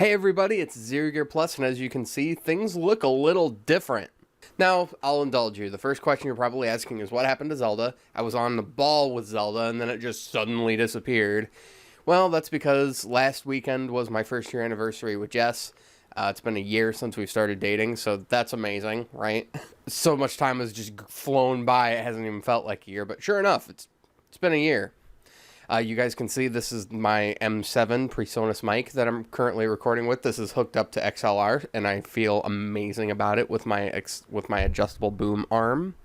Hey everybody, it's ZGP, and as you can see, things look a little different. Now, I'll indulge you. The first question you're probably asking is, what happened to Zelda? I was on the ball with Zelda, and then it just suddenly disappeared. Well, that's because last weekend was my first year anniversary with Jess. It's been a year since we started dating, so that's amazing, right? So much time has just flown by, it hasn't even felt like a year, but sure enough, it's been a year. You guys can see this is my M7 PreSonus mic that I'm currently recording with. This is hooked up to XLR, and I feel amazing about it with my adjustable boom arm.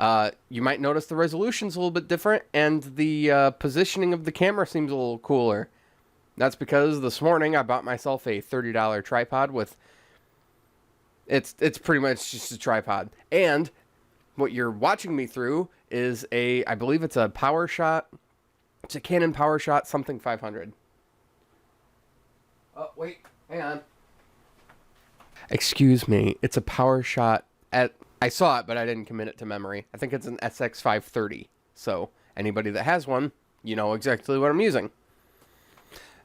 You might notice the resolution's a little bit different, and the positioning of the camera seems a little cooler. That's because this morning I bought myself a $30 tripod with... It's pretty much just a tripod. And what you're watching me through is I believe it's a PowerShot... It's a Canon PowerShot something 500. Oh, wait. Hang on. Excuse me. It's a PowerShot at... I saw it, but I didn't commit it to memory. I think it's an SX530. So, anybody that has one, you know exactly what I'm using.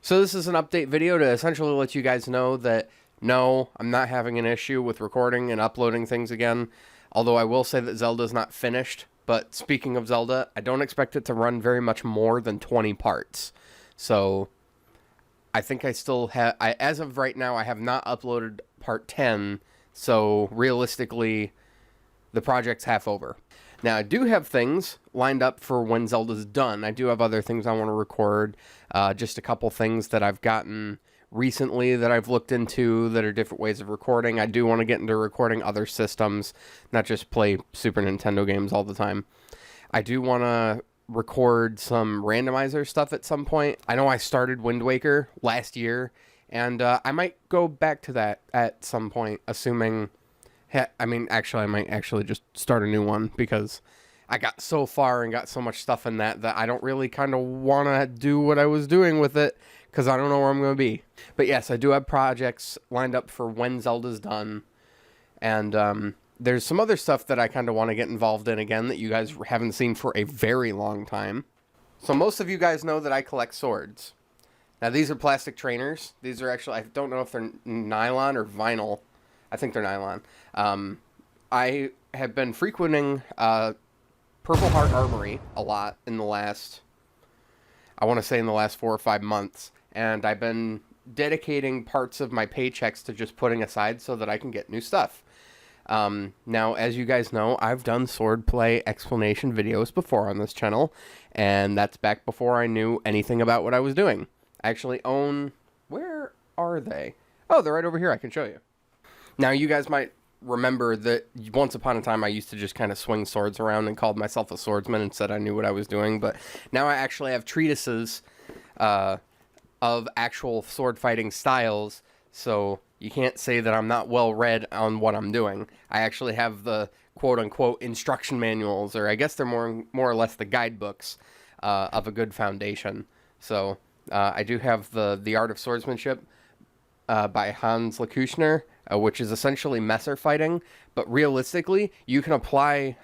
So this is an update video to essentially let you guys know that, no, I'm not having an issue with recording and uploading things again. Although I will say that Zelda's not finished. But speaking of Zelda, I don't expect it to run very much more than 20 parts. So, I think I still have... as of right now, I have not uploaded part 10. So, realistically, the project's half over. Now, I do have things lined up for when Zelda's done. I do have other things I want to record. Just a couple things that I've gotten recently that I've looked into that are different ways of recording. I do want to get into recording other systems, not just play Super Nintendo games all the time. I do want to record some randomizer stuff at some point. I know I started Wind Waker last year, and I might go back to that at some point, assuming... I mean, actually, I might actually just start a new one, because I got so far and got so much stuff in that I don't really kind of want to do what I was doing with it, because I don't know where I'm going to be. But yes, I do have projects lined up for when Zelda's done. And there's some other stuff that I kind of want to get involved in again that you guys haven't seen for a very long time. So most of you guys know that I collect swords. Now these are plastic trainers. These are actually, I don't know if they're nylon or vinyl. I think they're nylon. I have been frequenting Purple Heart Armory a lot in the last, I want to say in the last 4 or 5 months. And I've been dedicating parts of my paychecks to just putting aside so that I can get new stuff. Now, as you guys know, I've done swordplay explanation videos before on this channel, and that's back before I knew anything about what I was doing. I actually own... Where are they? Oh, they're right over here. I can show you. Now, you guys might remember that once upon a time I used to just kind of swing swords around and called myself a swordsman and said I knew what I was doing, but now I actually have treatises of actual sword fighting styles, so you can't say that I'm not well read on what I'm doing. I actually have the quote-unquote instruction manuals, or I guess they're more or less the guidebooks of a good foundation. So I do have the Art of Swordsmanship by Hans Lekuschner, which is essentially Messer fighting, but realistically, you can apply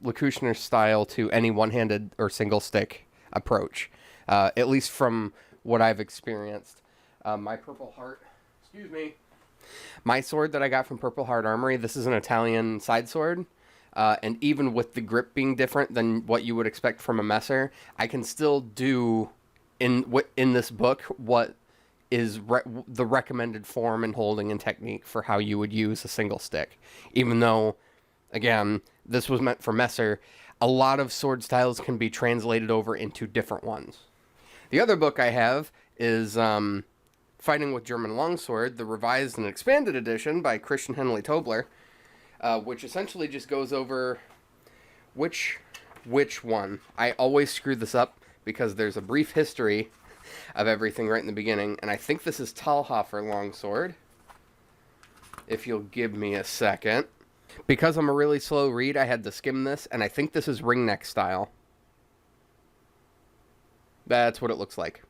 Lekuschner's style to any one-handed or single-stick approach, at least from what I've experienced. My Purple Heart, excuse me, my sword that I got from Purple Heart Armory, this is an Italian side sword, and even with the grip being different than what you would expect from a Messer, I can still do in this book what is the recommended form and holding and technique for how you would use a single stick. Even though, again, this was meant for Messer, a lot of sword styles can be translated over into different ones. The other book I have is Fighting with German Longsword, the revised and expanded edition by Christian Henley Tobler, which essentially just goes over which one. I always screw this up because there's a brief history of everything right in the beginning, and I think this is Talhofer Longsword, if you'll give me a second. Because I'm a really slow read, I had to skim this, and I think this is ringneck style. That's what it looks like.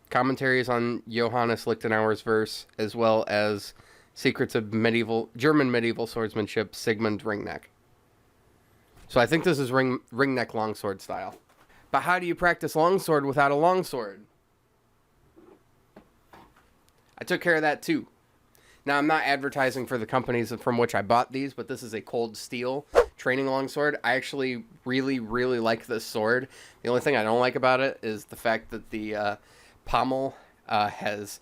Commentaries on Johannes Lichtenauer's verse, as well as Secrets of German Medieval Swordsmanship, Sigmund Ringneck. So I think this is ringneck longsword style. But how do you practice longsword without a longsword? took care of that too. Now, I'm not advertising for the companies from which I bought these, but this is a cold steel training longsword. I actually really, really like this sword. The only thing I don't like about it is the fact that the pommel has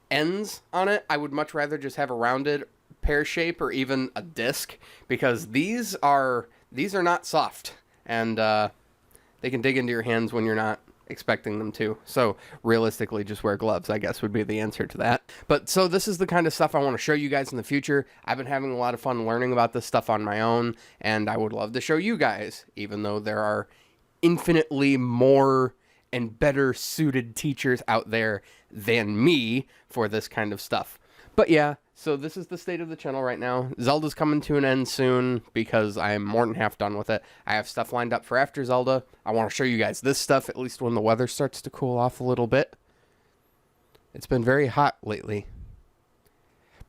ends on it. I would much rather just have a rounded pear shape or even a disc, because these are not soft, and they can dig into your hands when you're not expecting them to. So realistically, just wear gloves, I guess, would be the answer to that. But so this is the kind of stuff I want to show you guys in the future. I've been having a lot of fun learning about this stuff on my own, and I would love to show you guys, even though there are infinitely more and better suited teachers out there than me for this kind of stuff. But yeah, so this is the state of the channel right now. Zelda's coming to an end soon because I'm more than half done with it. I have stuff lined up for after Zelda. I want to show you guys this stuff, at least when the weather starts to cool off a little bit. It's been very hot lately.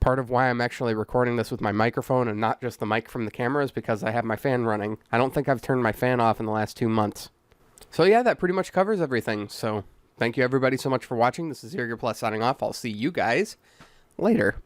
Part of why I'm actually recording this with my microphone and not just the mic from the camera is because I have my fan running. I don't think I've turned my fan off in the last 2 months. So yeah, that pretty much covers everything. So thank you everybody so much for watching. This is ZGP Plus signing off. I'll see you guys later.